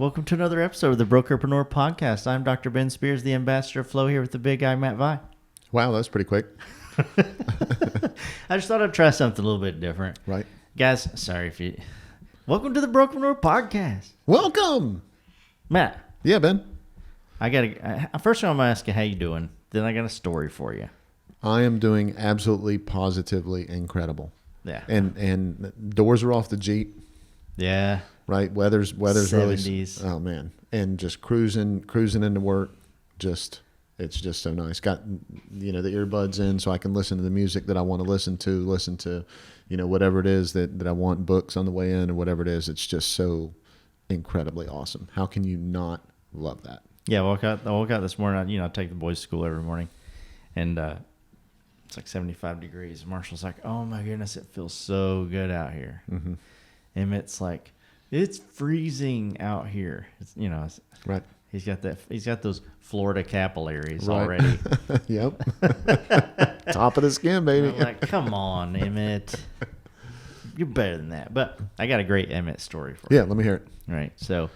Welcome to another episode of the Brokerpreneur Podcast. I'm Dr. Ben Spears, the ambassador of Flow, here with the big guy, Matt Vi. Wow, that's pretty quick. I just thought I'd try something a little bit different. Right. Guys, sorry if you... Welcome to the Brokerpreneur Podcast. Welcome. Matt. Yeah, Ben. First I'm going to ask you how you doing. Then I got a story for you. I am doing absolutely, positively incredible. Yeah. And doors are off the Jeep. Yeah. Right. Weather's 70s. Really. Oh man. And just cruising into work. It's just so nice. Got the earbuds in so I can listen to the music that I want to listen to, whatever it is that I want, books on the way in or whatever it is. It's just so incredibly awesome. How can you not love that? Yeah, I woke out this morning. I take the boys to school every morning, and it's like 75 degrees. Marshall's like, "Oh my goodness, it feels so good out here." Mm-hmm. Emmett's like, "It's freezing out here." Right. He's got those Florida capillaries right. already. Yep. Top of the skin, baby. I'm like, come on, Emmett. You're better than that. But I got a great Emmett story for you. Yeah, let me hear it. Right. So,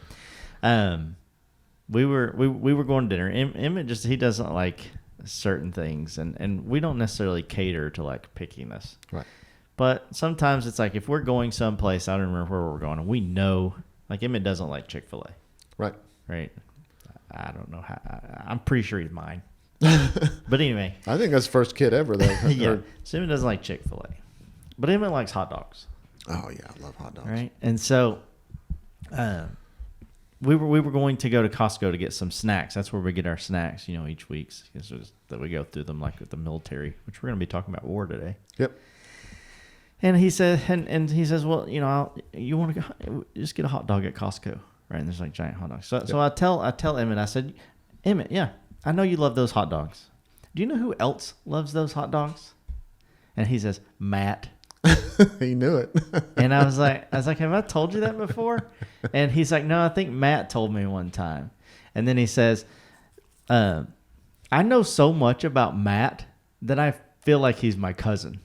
we were going to dinner. Emmett he doesn't like certain things, and we don't necessarily cater to like pickiness. Right. But sometimes it's like if we're going someplace, I don't remember where we're going, and we know, like Emmett doesn't like Chick-fil-A. Right. Right. I don't know how. I'm pretty sure he's mine. But anyway. I think that's the first kid ever, though. Yeah. So Emmett doesn't like Chick-fil-A. But Emmett likes hot dogs. Oh, yeah. I love hot dogs. Right. And so we were going to go to Costco to get some snacks. That's where we get our snacks, each week. That we go through them like with the military, which we're going to be talking about war today. Yep. And he said, and he says, well, you want to go, just get a hot dog at Costco. Right, and there's like giant hot dogs. So I tell Emmett, I said, Emmett, yeah, I know you love those hot dogs. Do you know who else loves those hot dogs? And he says, Matt. He knew it. And I was like, have I told you that before? And he's like, no, I think Matt told me one time. And then he says, I know so much about Matt that I feel like he's my cousin.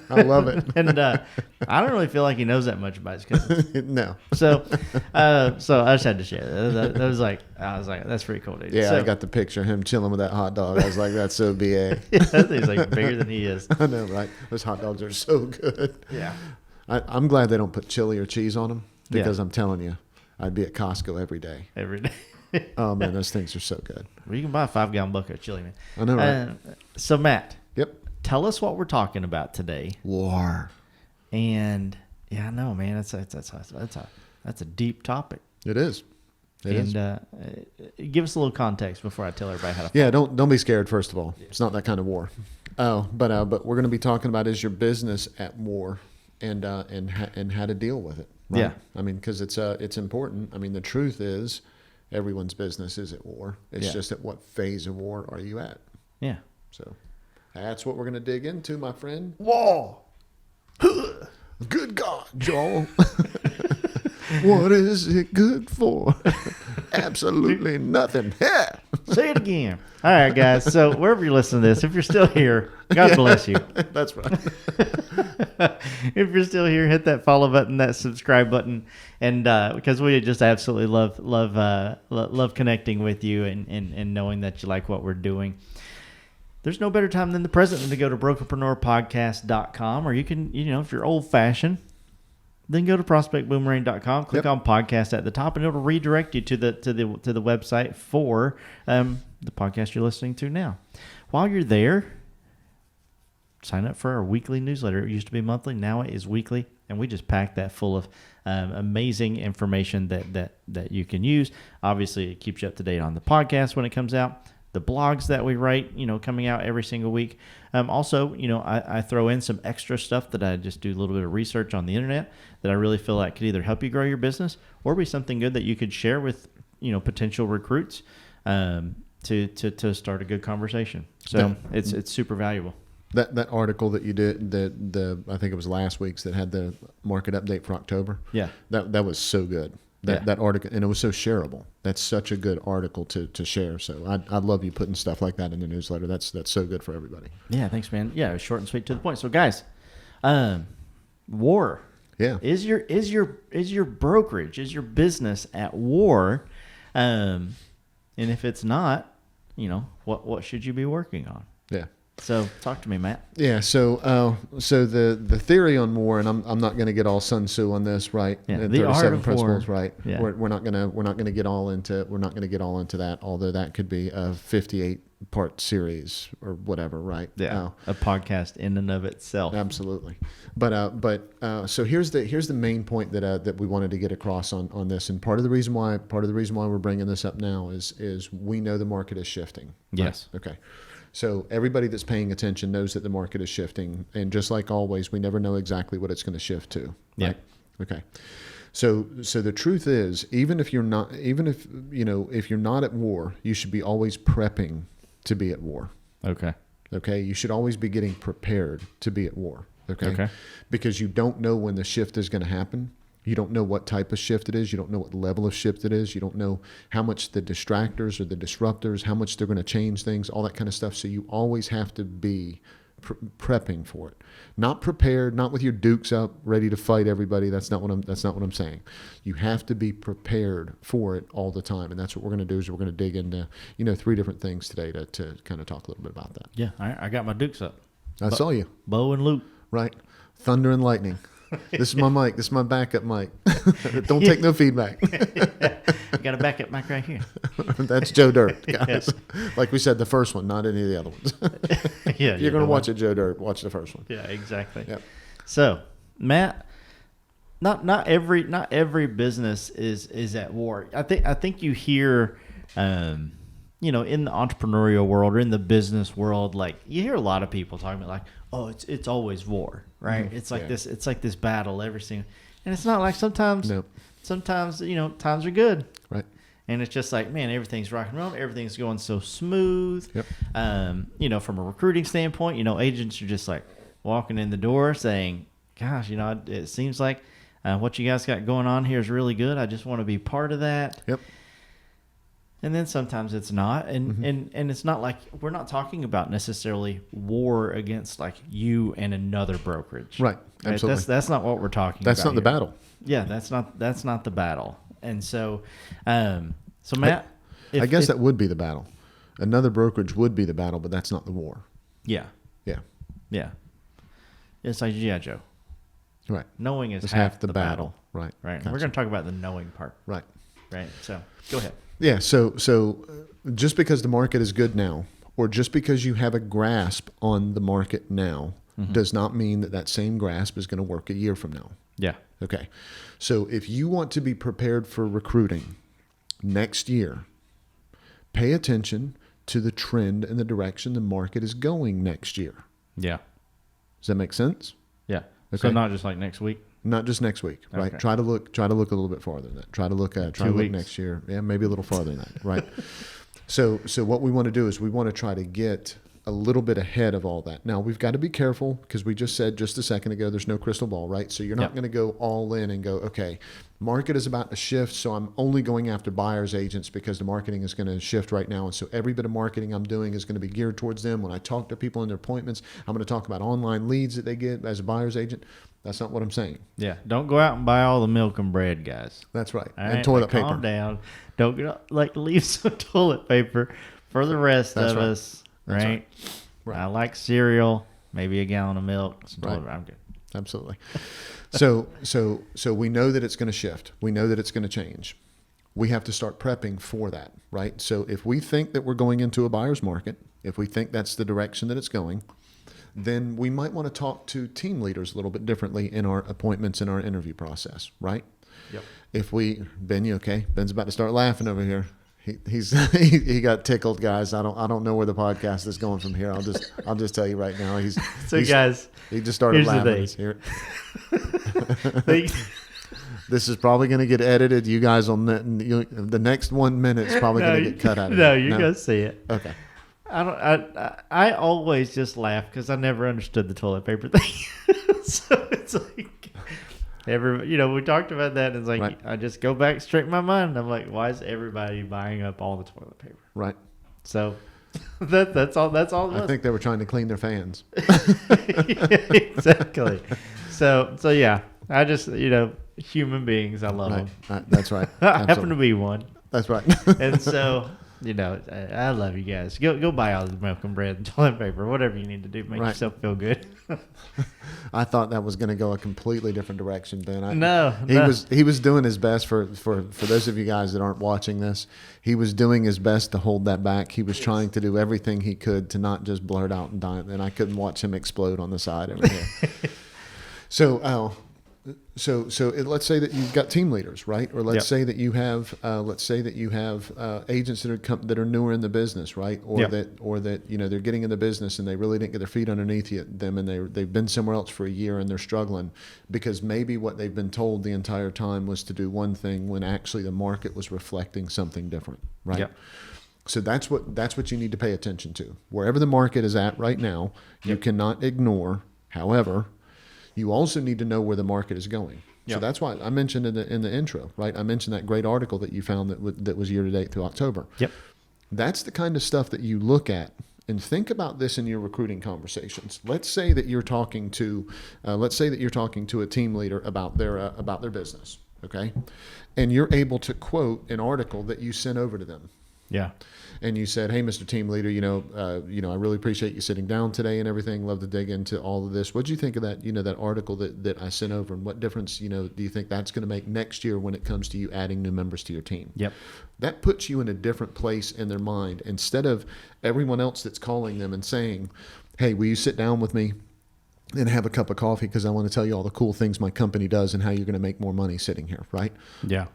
I love it. And I don't really feel like he knows that much about his cousins. No. So I just had to share that. I was like, that's pretty cool, dude. Yeah, so, I got the picture of him chilling with that hot dog. I was like, that's so BA. Yeah, that thing's like bigger than he is. I know, right? Those hot dogs are so good. Yeah. I'm glad they don't put chili or cheese on them because Yeah. I'm telling you, I'd be at Costco every day. Every day. Oh, man, those things are so good. Well, you can buy a 5-gallon bucket of chili, man. I know, right? So, Matt. Yep. Tell us what we're talking about today. War. And yeah, I know, man. That's a deep topic. It is. It is. Give us a little context before I tell everybody how to. Yeah, don't be scared. First of all, it's not that kind of war. Oh, but we're going to be talking about is your business at war, and how to deal with it. Right? Yeah. I mean, because it's important. I mean, the truth is, everyone's business is at war. It's just at what phase of war are you at? Yeah. So. That's what we're going to dig into, my friend. War. Good God, Joel. What is it good for? Absolutely nothing. Yeah. Say it again. All right, guys. So wherever you're listening to this, if you're still here, God bless you. That's right. If you're still here, hit that follow button, that subscribe button, and because we just absolutely love connecting with you and knowing that you like what we're doing. There's no better time than the present than to go to brokerpreneurpodcast.com, or you can, if you're old-fashioned, then go to prospectboomerang.com, click on podcast at the top, and it'll redirect you to the website for the podcast you're listening to now. While you're there, sign up for our weekly newsletter. It used to be monthly, now it is weekly, and we just pack that full of amazing information that you can use. Obviously, it keeps you up to date on the podcast when it comes out. The blogs that we write, coming out every single week. Also, I throw in some extra stuff that I just do a little bit of research on the internet that I really feel like could either help you grow your business or be something good that you could share with, potential recruits to start a good conversation. So it's super valuable. That article that you did, I think it was last week's that had the market update for October. Yeah. That was so good. That article, and it was so shareable. That's such a good article to share. So I love you putting stuff like that in the newsletter. That's so good for everybody. Yeah, thanks, man. Yeah, short and sweet to the point. So, guys, war. Yeah. Is your brokerage, is your business at war? And if it's not, what should you be working on? Yeah. So talk to me, Matt. Yeah. So the theory on war, and I'm not going to get all Sun Tzu on this, right? Yeah, And the art 37 of principles, war. right? Yeah. We're not gonna get all into that. Although that could be a 58-part series or whatever, right? Yeah. A podcast in and of itself. Absolutely. But so here's the main point that we wanted to get across on this, and part of the reason why we're bringing this up now is we know the market is shifting. Yes. Right? Okay. So everybody that's paying attention knows that the market is shifting, and just like always, we never know exactly what it's going to shift to. Right? Yeah. Okay. So the truth is, if you're not at war, you should be always prepping to be at war. Okay. Okay. You should always be getting prepared to be at war. Okay. Because you don't know when the shift is going to happen. You don't know what type of shift it is. You don't know what level of shift it is. You don't know how much the distractors or the disruptors, how much they're going to change things, all that kind of stuff. So you always have to be prepping for it. Not prepared, not with your dukes up, ready to fight everybody. That's not what I'm saying. You have to be prepared for it all the time. And that's what we're going to do is we're going to dig into, 3 different things today to kind of talk a little bit about that. Yeah, I got my dukes up. I saw you. Bow and loop. Right. Thunder and lightning. This is my mic. This is my backup mic. Don't take no feedback. I got a backup mic right here. That's Joe Dirt, guys. Yes. Like we said, the first one, not any of the other ones. Yeah, you're going to watch it, Joe Dirt. Watch the first one. Yeah, exactly. Yep. So, Matt, not every business is at war. I think you hear, in the entrepreneurial world or in the business world, like you hear a lot of people talking about like, oh, it's always war, right? Mm-hmm. It's like it's like this battle every single, and it's not like sometimes times are good, right? And it's just like, man, everything's rock and roll, everything's going so smooth. Yep. From a recruiting standpoint, agents are just like walking in the door saying, gosh, it seems like what you guys got going on here is really good. I just want to be part of that. Yep. And then sometimes it's not, and it's not like we're not talking about necessarily war against like you and another brokerage, right? Absolutely. That's not what we're talking about. That's not the battle. Yeah, that's not the battle. And so, Matt, I guess that would be the battle. Another brokerage would be the battle, but that's not the war. Yeah. It's like G.I. Joe. Right. Knowing is half the battle. Right. Gotcha. We're going to talk about the knowing part. Right. So go ahead. Yeah. So just because the market is good now, or just because you have a grasp on the market now, does not mean that same grasp is going to work a year from now. Yeah. Okay. So if you want to be prepared for recruiting next year, pay attention to the trend and the direction the market is going next year. Yeah. Does that make sense? Yeah. Okay. So not just like next week. Not just next week, right? Okay. Try to look a little bit farther than that. Try to look next year. Yeah, maybe a little farther than that, right? So what we want to do is we want to try to get a little bit ahead of all that. Now, we've got to be careful because we just said just a second ago, there's no crystal ball, right? So you're not going to go all in and go, okay, market is about to shift, so I'm only going after buyer's agents because the marketing is going to shift right now. And so every bit of marketing I'm doing is going to be geared towards them. When I talk to people in their appointments, I'm going to talk about online leads that they get as a buyer's agent. That's not what I'm saying. Yeah. Don't go out and buy all the milk and bread, guys. That's right. All and right? toilet paper. Calm down. Don't leave some toilet paper for the rest of us, right? Right. I like cereal, maybe a gallon of milk. Some toilet paper. I'm good. Absolutely. So we know that it's going to shift. We know that it's going to change. We have to start prepping for that, right? So if we think that we're going into a buyer's market, if we think that's the direction that it's going, then we might want to talk to team leaders a little bit differently in our appointments, in our interview process, right? Yep. Ben, you okay? Ben's about to start laughing over here. He got tickled, guys. I don't know where the podcast is going from here. I'll just tell you right now. Guys, he just started laughing. This is probably going to get edited. You guys the next 1 minute is probably going to get cut out of it. No, you're going to see it. Okay. I always just laugh because I never understood the toilet paper thing. So it's like we talked about that, and it's like I just go back straight in my mind. I'm like, why is everybody buying up all the toilet paper? Right. So that's all. I think they were trying to clean their fans. Yeah, exactly. So yeah. I just, human beings, I love them. Right. That's right. I happen to be one. That's right. And so, I love you guys. Go buy all the milk and bread and toilet paper, whatever you need to do, make yourself feel good. I thought that was going to go a completely different direction, Ben. No. He was doing his best for those of you guys that aren't watching this. He was doing his best to hold that back. He was trying to do everything he could to not just blurt out and die. And I couldn't watch him explode on the side over here. So let's say that you've got team leaders, right? Or let's say that you have agents that are newer in the business, right? Or that they're getting in the business and they really didn't get their feet underneath them, and they've been somewhere else for a year and they're struggling because maybe what they've been told the entire time was to do one thing when actually the market was reflecting something different, right? Yep. So that's what you need to pay attention to. Wherever the market is at right now, you cannot ignore. However, you also need to know where the market is going. Yep. So that's why I mentioned in the intro, right? I mentioned that great article that you found that was year to date through October. Yep. That's the kind of stuff that you look at and think about this in your recruiting conversations. Let's say that you're talking to a team leader about their business, okay? And you're able to quote an article that you sent over to them. Yeah. And you said, "Hey, Mr. Team Leader, I really appreciate you sitting down today and everything. Love to dig into all of this. What do you think of that, that article that I sent over, and what difference, do you think that's going to make next year when it comes to you adding new members to your team?" Yep. That puts you in a different place in their mind instead of everyone else that's calling them and saying, "Hey, will you sit down with me and have a cup of coffee because I want to tell you all the cool things my company does and how you're going to make more money sitting here," right? Yeah.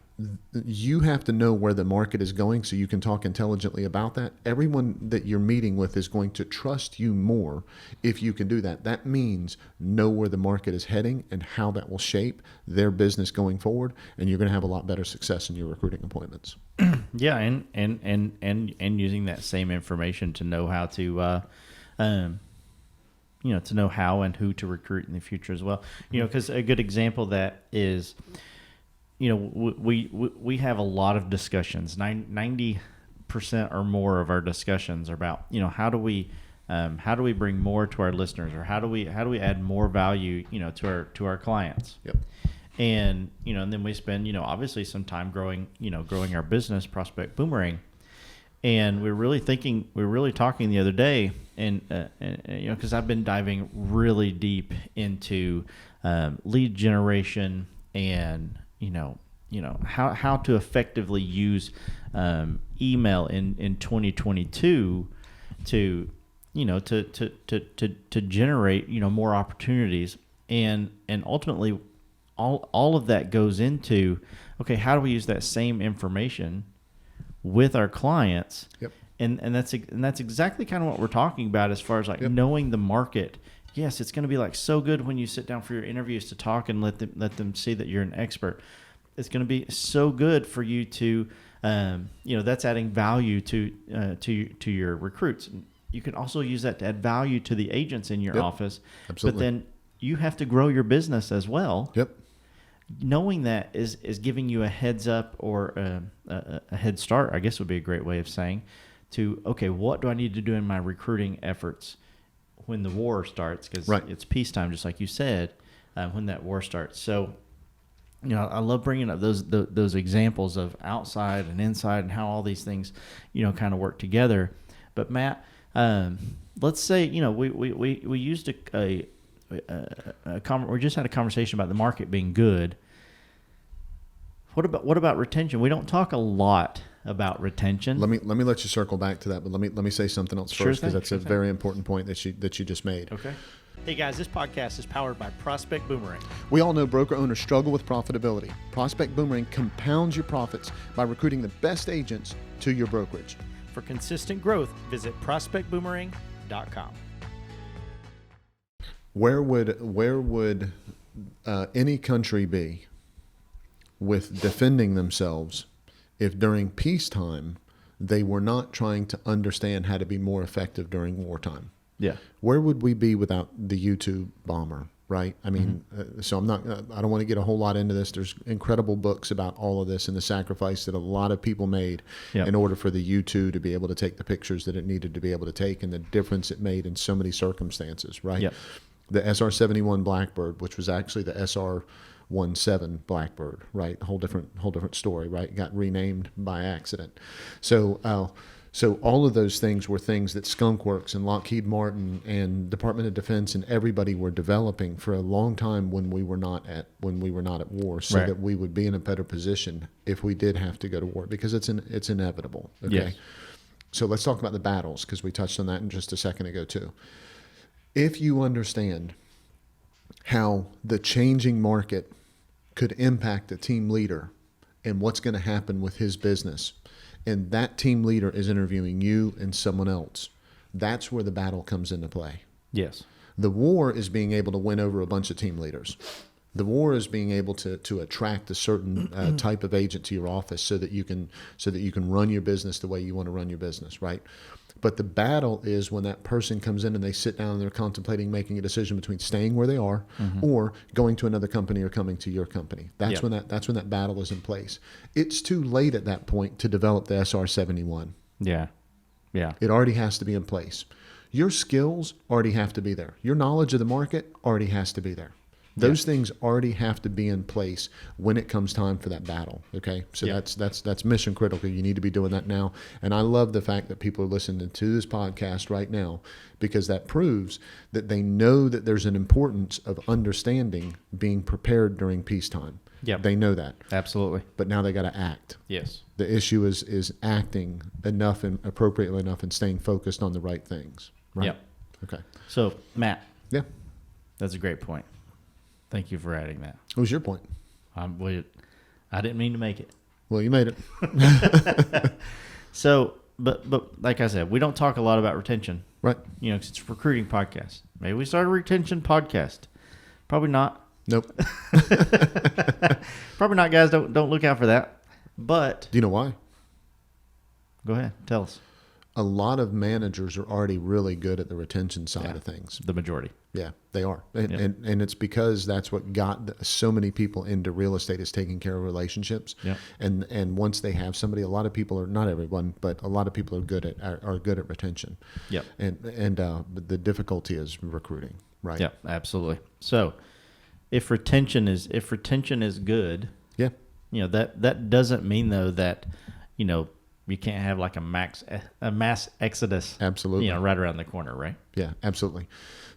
You have to know where the market is going so you can talk intelligently about that. Everyone that you're meeting with is going to trust you more if you can do that. That means know where the market is heading and how that will shape their business going forward, and you're going to have a lot better success in your recruiting appointments. Yeah, and using that same information to know how to to know how and who to recruit in the future as well. Because a good example of that is, we have a lot of discussions. 90% or more of our discussions are about, how do we bring more to our listeners, or how do we add more value, to our clients. Yep. And and then we spend obviously some time growing our business, Prospect Boomerang. And we're really talking the other day, and because I've been diving really deep into lead generation and how to effectively use email in 2022 to generate more opportunities, and ultimately all of that goes into, okay, how do we use that same information with our clients? Yep. And that's exactly kind of what we're talking about as far as knowing the market. Yes, it's going to be so good when you sit down for your interviews to talk and let them see that you're an expert. It's going to be so good for you to, that's adding value to your recruits. You can also use that to add value to the agents in your office. Absolutely. But then you have to grow your business as well. Yep. Knowing that is giving you a heads up, or a head start, I guess would be a great way of saying, to, okay, what do I need to do in my recruiting efforts when the war starts? Because it's peacetime, just like you said, when that war starts. So, I love bringing up those examples of outside and inside and how all these things, kind of work together. But Matt, let's say, we used we just had a conversation about the market being good. What about retention? We don't talk a lot about retention. Let me let you circle back to that, but let me say something else first, because that's a very important point that you just made. Okay. Hey guys, this podcast is powered by Prospect Boomerang. We all know broker owners struggle with profitability. Prospect Boomerang compounds your profits by recruiting the best agents to your brokerage. For consistent growth, visit prospectboomerang.com. Where would any country be with defending themselves if during peacetime they were not trying to understand how to be more effective during wartime? Yeah. Where would we be without the YouTube bomber, right? I mean, so I don't want to get a whole lot into this. There's incredible books about all of this and the sacrifice that a lot of people made in order for the U-2 to be able to take the pictures that it needed to be able to take, and the difference it made in so many circumstances, right? Yep. The SR71 Blackbird, which was actually the SR SR71 Blackbird, right? Whole different story, right? Got renamed by accident. So all of those things were things that Skunk Works and Lockheed Martin and Department of Defense and everybody were developing for a long time when we were not at war, so Right. that we would be in a better position if we did have to go to war, because it's inevitable. Okay. Yes. So let's talk about the battles, because we touched on that in just a second ago too. If you understand how the changing market could impact a team leader and what's going to happen with his business, and that team leader is interviewing you and someone else, that's where the battle comes into play. Yes. The war is being able to win over a bunch of team leaders. The war is being able to attract a certain type of agent to your office so that you can run your business the way you want to run your business, right? But the battle is when that person comes in and they sit down and they're contemplating making a decision between staying where they are or going to another company or coming to your company. That's when that battle is in place. It's too late at that point to develop the SR71. Yeah. Yeah. It already has to be in place. Your skills already have to be there. Your knowledge of the market already has to be there. Those things already have to be in place when it comes time for that battle. Okay, so that's mission critical. You need to be doing that now. And I love the fact that people are listening to this podcast right now, because that proves that they know that there's an importance of understanding being prepared during peacetime. Yep. They know that. Absolutely. But now they got to act. Yes. The issue is acting enough and appropriately enough and staying focused on the right things. Right? Yep. Okay. So, Matt. Yeah. That's a great point. Thank you for adding that. What was your point? I didn't mean to make it. Well, you made it. So, but like I said, we don't talk a lot about retention. Right. You know, 'cause it's a recruiting podcast. Maybe we start a retention podcast. Probably not. Nope. Probably not, guys. Don't look out for that. But Do you know why? go ahead, tell us. A lot of managers are already really good at the retention side of things. The majority. Yeah, they are. And, Yeah. and it's because that's what got so many people into real estate, is taking care of relationships. Yeah. And once they have somebody, a lot of people are, not everyone, but a lot of people are good at retention. Yep. But the difficulty is recruiting, right? Yeah, absolutely. So, if retention is good, Yeah. you know, that doesn't mean though that, you know, you can't have like a mass exodus. Absolutely. You know, right around the corner, right? Yeah, absolutely.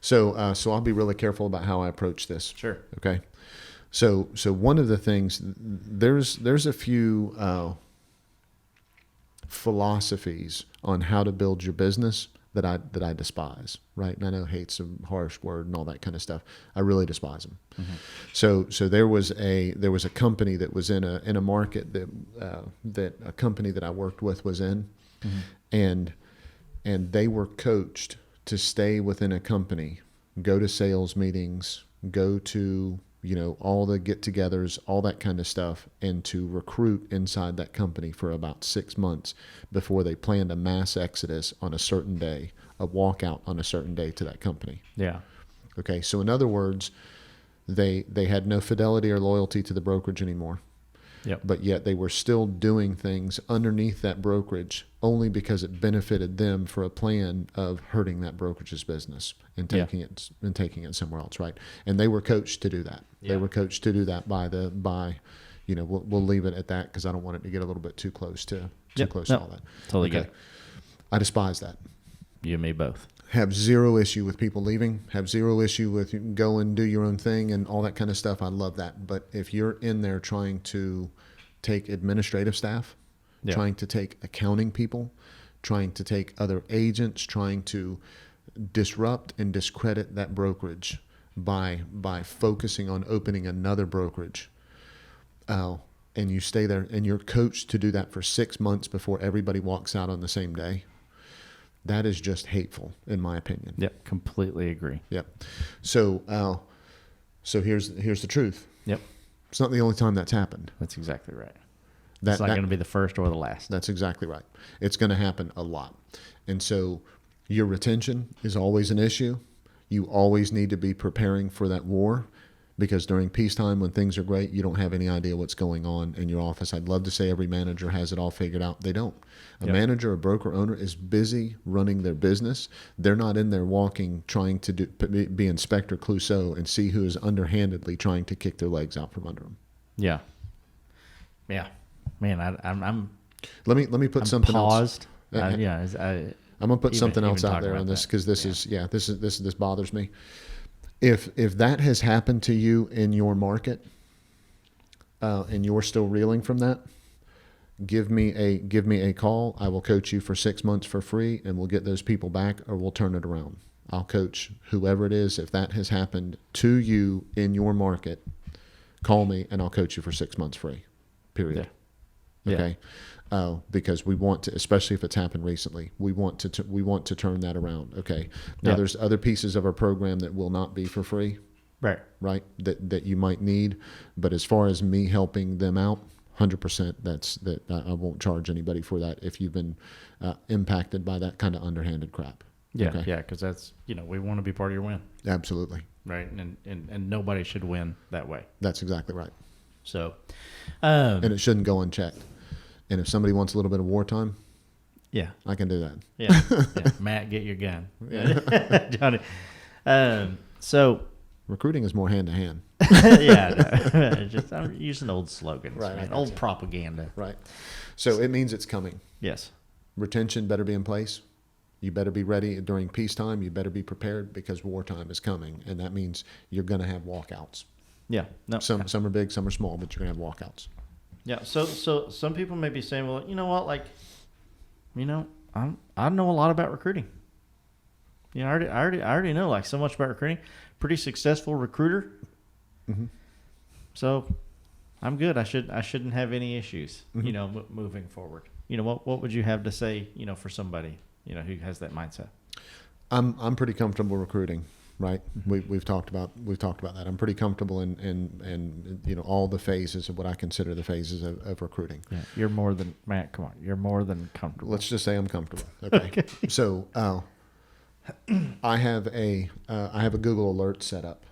So I'll be really careful about how I approach this. Sure. Okay. So one of the things, there's a few philosophies on how to build your business that I despise, right? And I know hate's a harsh word and all that kind of stuff. I really despise them. Mm-hmm. So there was a company that was in a market that a company that I worked with was in, and they were coached to stay within a company, go to sales meetings, go to, you know, all the get-togethers, all that kind of stuff, and to recruit inside that company for about 6 months before they planned a mass exodus on a certain day, a walkout on a certain day to that company. Yeah. Okay, so in other words, they had no fidelity or loyalty to the brokerage anymore. Yep. But yet they were still doing things underneath that brokerage only because it benefited them for a plan of hurting that brokerage's business and taking it somewhere else, right? And they were coached to do that. Yeah. They were coached to do that by, you know, we'll leave it at that because I don't want it to get a little bit too close to all that. Totally good. I despise that. You and me both. Have zero issue with people leaving, have zero issue with you can go and do your own thing and all that kind of stuff. I love that. But if you're in there trying to take administrative staff, trying to take accounting people, trying to take other agents, trying to disrupt and discredit that brokerage by focusing on opening another brokerage, and you stay there and you're coached to do that for 6 months before everybody walks out on the same day, that is just hateful, in my opinion. Yep, completely agree. Yep. So here's the truth. Yep, It's not the only time that's happened. that's exactly right. It's not going to be the first or the last. That's exactly right. It's going to happen a lot. And so your retention is always an issue. You always need to be preparing for that war, Because during peacetime, when things are great, you don't have any idea what's going on in your office. I'd love to say every manager has it all figured out. They don't. A manager, a broker owner is busy running their business. They're not in there walking, trying to be Inspector Clouseau and see who is underhandedly trying to kick their legs out from under them. Yeah. Yeah. Man, I'm Let me put something paused. else. I'm gonna put something else out there on this, because this bothers me. If that has happened to you in your market, and you're still reeling from that, give me a call. I will coach you for 6 months for free, and we'll get those people back, or we'll turn it around. I'll coach whoever it is. If that has happened to you in your market, call me and I'll coach you for 6 months free. Period. Yeah. Okay. Because we want to, especially if it's happened recently, we want to turn that around. Okay. Now there's other pieces of our program that will not be for free. Right. That you might need. But as far as me helping them out, 100%, I won't charge anybody for that if you've been impacted by that kind of underhanded crap. Yeah. Okay? Yeah. Because that's, we want to be part of your win. Absolutely. Right. And nobody should win that way. That's exactly right. So, and it shouldn't go unchecked. And if somebody wants a little bit of wartime, I can do that. Yeah. Matt, get your gun. Yeah. Johnny. So recruiting is more hand to hand. I'm using old slogans, right? Old propaganda. Right. So it means it's coming. Yes. Retention better be in place. You better be ready during peacetime. You better be prepared, because wartime is coming. And that means you're going to have walkouts. Yeah. No. Some are big, some are small, but you're going to have walkouts. Yeah. So some people may be saying, well, you know what? Like, I know a lot about recruiting. I already know like so much about recruiting. Pretty successful recruiter. Mm-hmm. So I'm good. I shouldn't have any issues, moving forward. What would you have to say, for somebody, who has that mindset? I'm pretty comfortable recruiting. Right. Mm-hmm. We've talked about that. I'm pretty comfortable in all the phases of what I consider the phases of recruiting. Yeah. You're more than Matt. Come on. You're more than comfortable. Let's just say I'm comfortable. Okay. So, I have a Google alert set up.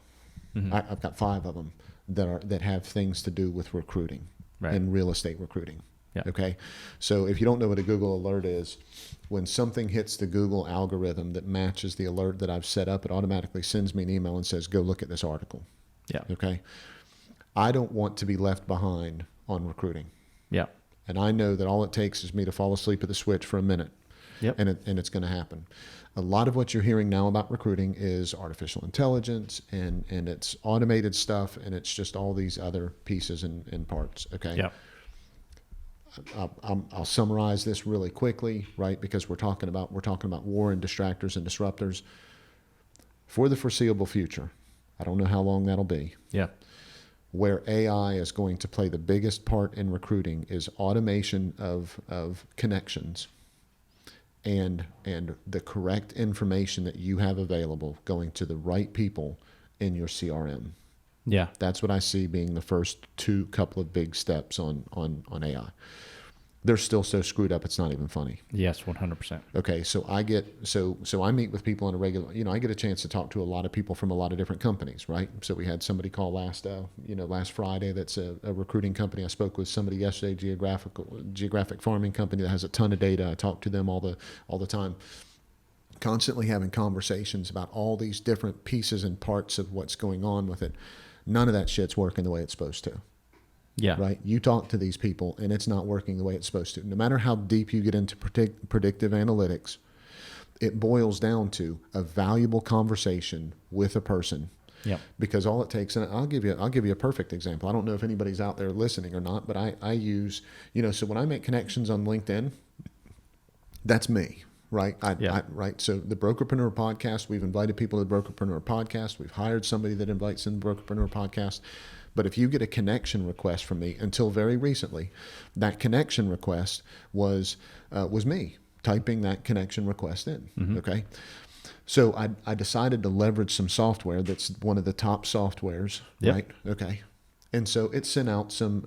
Mm-hmm. I've got 5 of them that have things to do with recruiting and real estate recruiting. Yeah. Okay. So if you don't know what a Google alert is, when something hits the Google algorithm that matches the alert that I've set up, it automatically sends me an email and says, go look at this article. Yeah. Okay. I don't want to be left behind on recruiting. Yeah. And I know that all it takes is me to fall asleep at the switch for a minute. Yep. And it's going to happen. A lot of what you're hearing now about recruiting is artificial intelligence and it's automated stuff, and it's just all these other pieces and parts. Okay. Yeah. I'll summarize this really quickly, right? Because we're talking about war and distractors and disruptors for the foreseeable future. I don't know how long that'll be. Yeah. Where AI is going to play the biggest part in recruiting is automation of connections and the correct information that you have available going to the right people in your CRM. Yeah. That's what I see being the first couple of big steps on AI. They're still so screwed up, it's not even funny. Yes, 100%. Okay, so I meet with people on a regular, I get a chance to talk to a lot of people from a lot of different companies, right? So we had somebody call last Friday that's a recruiting company. I spoke with somebody yesterday, geographic farming company that has a ton of data. I talk to them all the time. Constantly having conversations about all these different pieces and parts of what's going on with it. None of that shit's working the way it's supposed to. Yeah. Right. You talk to these people and it's not working the way it's supposed to. No matter how deep you get into predictive analytics, it boils down to a valuable conversation with a person. Yep. Because all it takes, and I'll give you a perfect example. I don't know if anybody's out there listening or not, but I use, so when I make connections on LinkedIn, that's me. Right. Right. So the Brokerpreneur Podcast, we've invited people to the Brokerpreneur Podcast. We've hired somebody that invites in the Brokerpreneur Podcast. But if you get a connection request from me, until very recently, that connection request was me typing that connection request in. Mm-hmm. Okay. So I decided to leverage some software that's one of the top softwares. Yep. Right. Okay. And so it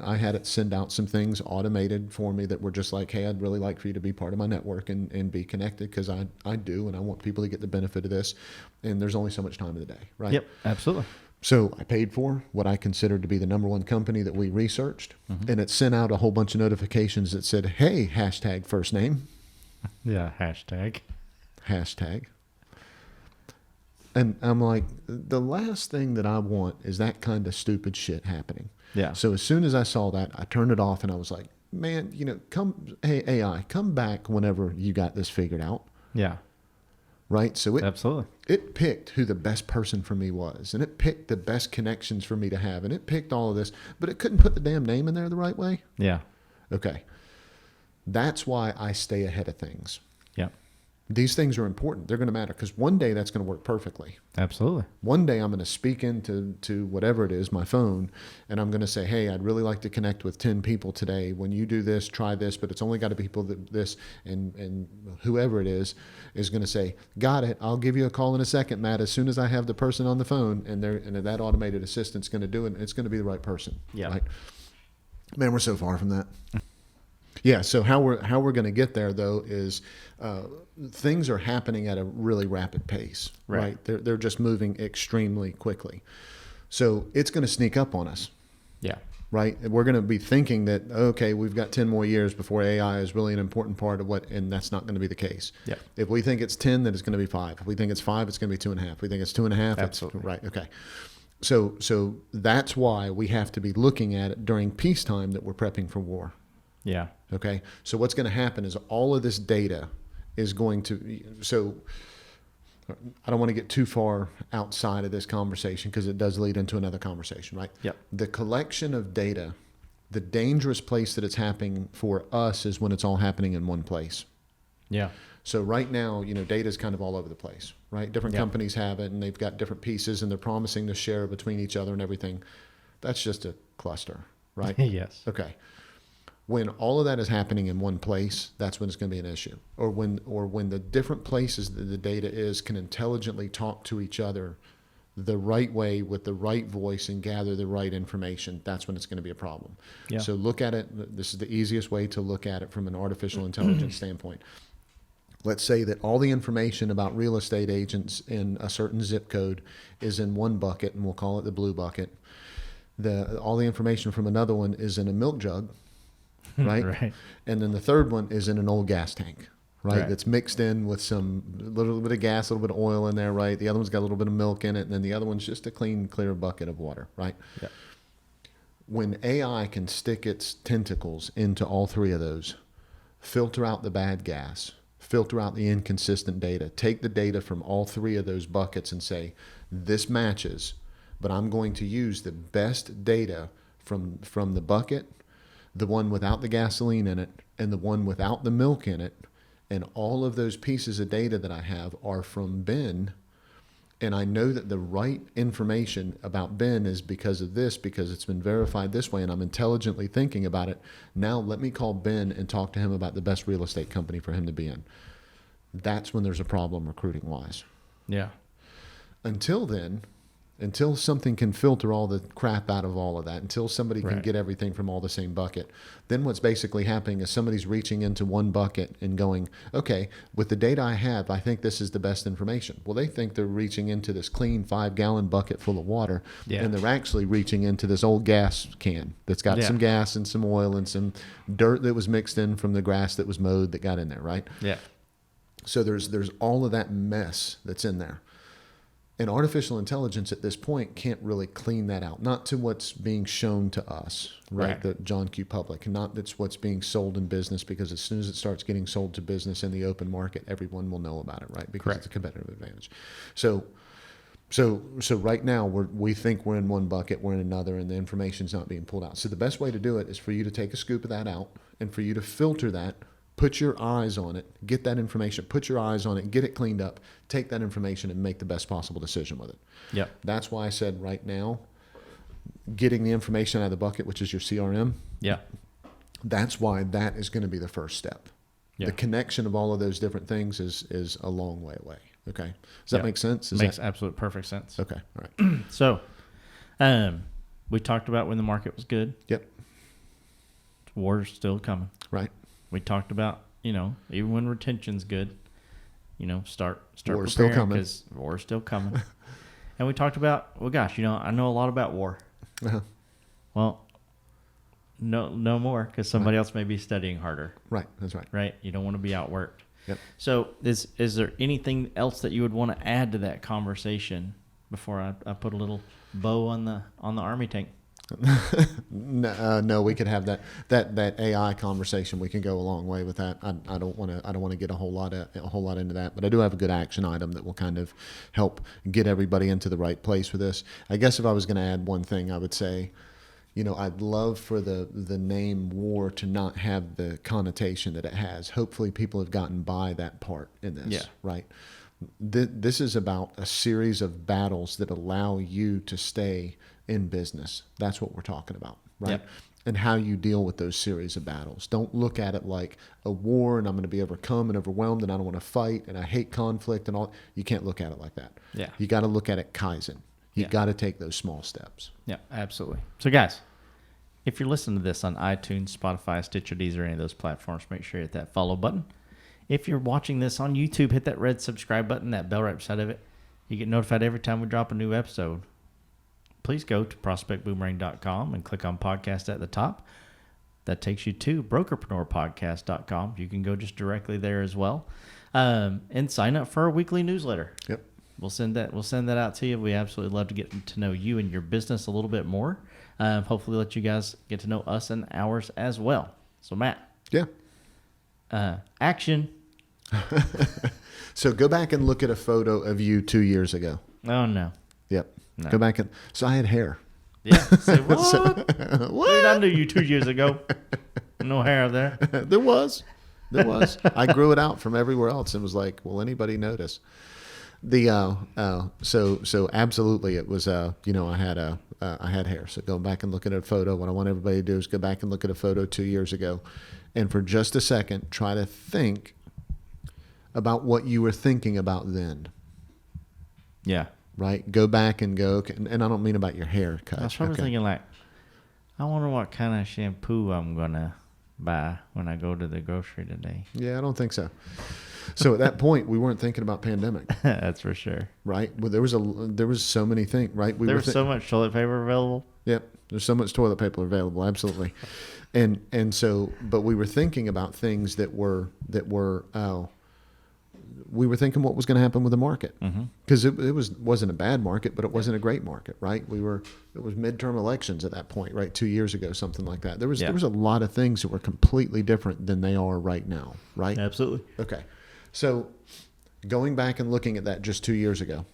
I had it send out some things automated for me that were just like, hey, I'd really like for you to be part of my network and be connected, because I do, and I want people to get the benefit of this. And there's only so much time in the day, right? Yep, absolutely. So I paid for what I considered to be the number one company that we researched, and it sent out a whole bunch of notifications that said, hey, hashtag first name. Yeah, hashtag. And I'm like, the last thing that I want is that kind of stupid shit happening. Yeah. So as soon as I saw that, I turned it off and I was like, man, hey, AI, come back whenever you got this figured out. Yeah. Right? So Absolutely. It picked who the best person for me was, and it picked the best connections for me to have, and it picked all of this, but it couldn't put the damn name in there the right way. Yeah. Okay. That's why I stay ahead of things. Yeah. These things are important. They're going to matter because one day that's going to work perfectly. Absolutely. One day I'm going to speak into whatever it is, my phone, and I'm going to say, hey, I'd really like to connect with 10 people today. When you do this, try this, but it's only got to be people that this, and whoever it is going to say, got it. I'll give you a call in a second, Matt, as soon as I have the person on the phone, and that automated assistant's going to do it, and it's going to be the right person. Yeah. Right? Man, we're so far from that. Yeah. So how we're going to get there though is things are happening at a really rapid pace. Right. They're just moving extremely quickly. So it's going to sneak up on us. Yeah. Right. And we're going to be thinking that, okay, we've got 10 more years before AI is really an important part of and that's not going to be the case. Yeah. If we think it's 10, then it's going to be 5. If we think it's 5, it's going to be 2.5. If we think it's 2.5, Absolutely. it's right. Okay. So that's why we have to be looking at it during peacetime that we're prepping for war. Yeah. Okay. So what's going to happen is all of this data is going to, so I don't want to get too far outside of this conversation because it does lead into another conversation, right? Yep. The collection of data, the dangerous place that it's happening for us is when it's all happening in one place. Yeah. So right now, data is kind of all over the place, right? Different Yep. companies have it and they've got different pieces and they're promising to share between each other and everything. That's just a cluster, right? Yes. Okay. When all of that is happening in one place, that's when it's going to be an issue. Or when the different places that the data is can intelligently talk to each other the right way with the right voice and gather the right information, that's when it's going to be a problem. Yeah. So look at it. This is the easiest way to look at it from an artificial intelligence standpoint. Let's say that all the information about real estate agents in a certain zip code is in one bucket, and we'll call it the blue bucket. All the information from another one is in a milk jug. Right? Right. And then the third one is in an old gas tank, right? Right. That's mixed in with some little bit of gas, a little bit of oil in there, right? The other one's got a little bit of milk in it, and then the other one's just a clean, clear bucket of water, right? Yeah. When AI can stick its tentacles into all three of those, filter out the bad gas, filter out the inconsistent data, take the data from all three of those buckets and say, this matches, but I'm going to use the best data from the bucket, the one without the gasoline in it, and the one without the milk in it, and all of those pieces of data that I have are from Ben, and I know that the right information about Ben is because of this, because it's been verified this way, and I'm intelligently thinking about it. Now let me call Ben and talk to him about the best real estate company for him to be in. That's when there's a problem recruiting-wise. Yeah. Until then, until something can filter all the crap out of all of that, until somebody can Right. get everything from all the same bucket, then what's basically happening is somebody's reaching into one bucket and going, okay, with the data I have, I think this is the best information. Well, they think they're reaching into this clean 5-gallon bucket full of water, Yeah. and they're actually reaching into this old gas can that's got Yeah. some gas and some oil and some dirt that was mixed in from the grass that was mowed that got in there, right? Yeah. So there's all of that mess that's in there. And artificial intelligence at this point can't really clean that out. Not to what's being shown to us, right? The John Q. Public. Not that's what's being sold in business, because as soon as it starts getting sold to business in the open market, everyone will know about it, right? Because Correct. it's a competitive advantage. So right now we think we're in one bucket, we're in another, and the information's not being pulled out. So the best way to do it is for you to take a scoop of that out and for you to filter that. Put your eyes on it, get that information, put your eyes on it, get it cleaned up, take that information and make the best possible decision with it. Yeah. That's why I said right now, getting the information out of the bucket, which is your CRM, Yeah. that's why that is going to be the first step. Yeah. The connection of all of those different things is a long way away. Okay. Does that Yeah. make sense? Makes absolute perfect sense. Okay. All right. So, we talked about when the market was good. Yep. War's still coming. Right. We talked about, even when retention's good, start War's still preparing coming. because war's still coming. And we talked about, well, gosh, I know a lot about war. Uh-huh. Well, no more, because somebody else may be studying harder. Right. That's right. Right? You don't want to be outworked. Yep. So is there anything else that you would want to add to that conversation before I put a little bow on the Army tank? No, we could have that AI conversation. We can go a long way with that. I don't want to get a whole lot into that, but I do have a good action item that will kind of help get everybody into the right place for this. I guess if I was going to add one thing, I would say, I'd love for the name war to not have the connotation that it has. Hopefully people have gotten by that part in this. Yeah. Right. This is about a series of battles that allow you to stay in business. That's what we're talking about, right? Yep. And how you deal with those series of battles. Don't look at it like a war and I'm going to be overcome and overwhelmed and I don't want to fight and I hate conflict and all. You can't look at it like that. Yeah. You got to look at it Kaizen. You got to take those small steps. Yeah, absolutely. So guys, if you're listening to this on iTunes, Spotify, Stitcher, Deezer, any of those platforms, make sure you hit that follow button. If you're watching this on YouTube, hit that red subscribe button, that bell right beside of it. You get notified every time we drop a new episode. Please go to prospectboomerang.com and click on podcast at the top. That takes you to brokerpreneurpodcast.com. You can go just directly there as well. And sign up for our weekly newsletter. Yep. We'll send that out to you. We absolutely love to get to know you and your business a little bit more. Hopefully let you guys get to know us and ours as well. So Matt. Yeah. Action. So go back and look at a photo of you 2 years ago. Oh no. Yep. No. Go back and so I had hair. Yeah. Say, what? What? Dude, I knew you 2 years ago. No hair there. There was. I grew it out from everywhere else and was like, will anybody notice? So absolutely it was, I had hair. So go back and look at a photo. What I want everybody to do is go back and look at a photo 2 years ago. And for just a second, try to think about what you were thinking about then. Yeah. Right? Go back and go, and I don't mean about your haircut. I was probably thinking like, I wonder what kind of shampoo I'm going to buy when I go to the grocery today. Yeah, I don't think so. So at that point, we weren't thinking about pandemic. That's for sure. Right? Well, there was so many things, right? There was so much toilet paper available. Yep. There's so much toilet paper available. Absolutely. And so, but we were thinking about things that were we were thinking what was going to happen with the market, because it wasn't a bad market, but it wasn't a great market, right? It was midterm elections at that point, right? 2 years ago, something like that. There was a lot of things that were completely different than they are right now, right? Absolutely. Okay. So going back and looking at that just 2 years ago,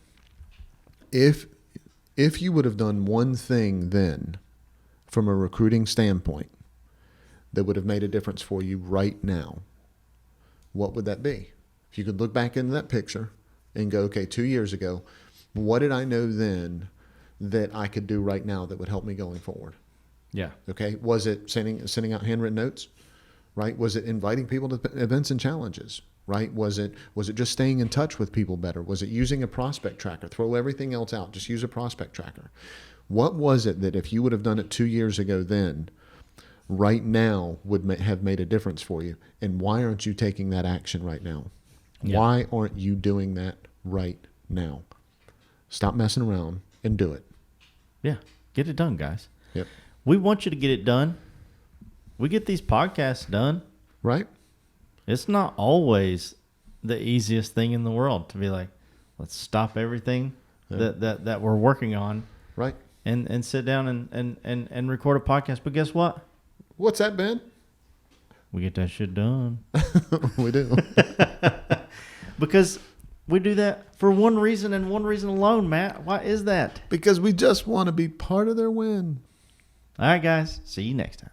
if you would have done one thing then from a recruiting standpoint that would have made a difference for you right now, what would that be? If you could look back into that picture and go, okay, 2 years ago, what did I know then that I could do right now that would help me going forward? Yeah. Okay. Was it sending out handwritten notes? Right? Was it inviting people to events and challenges? Right? Was it just staying in touch with people better? Was it using a prospect tracker? Throw everything else out. Just use a prospect tracker. What was it that if you would have done it 2 years ago then, right now would have made a difference for you? And why aren't you taking that action right now? Yeah. Why aren't you doing that right now? Stop messing around and do it. Yeah. Get it done, guys. Yep. We want you to get it done. We get these podcasts done. Right. It's not always the easiest thing in the world to be like, let's stop everything that we're working on. Right. And sit down and record a podcast. But guess what? What's that, Ben? We get that shit done. We do. Because we do that for one reason and one reason alone, Matt. Why is that? Because we just want to be part of their win. All right, guys. See you next time.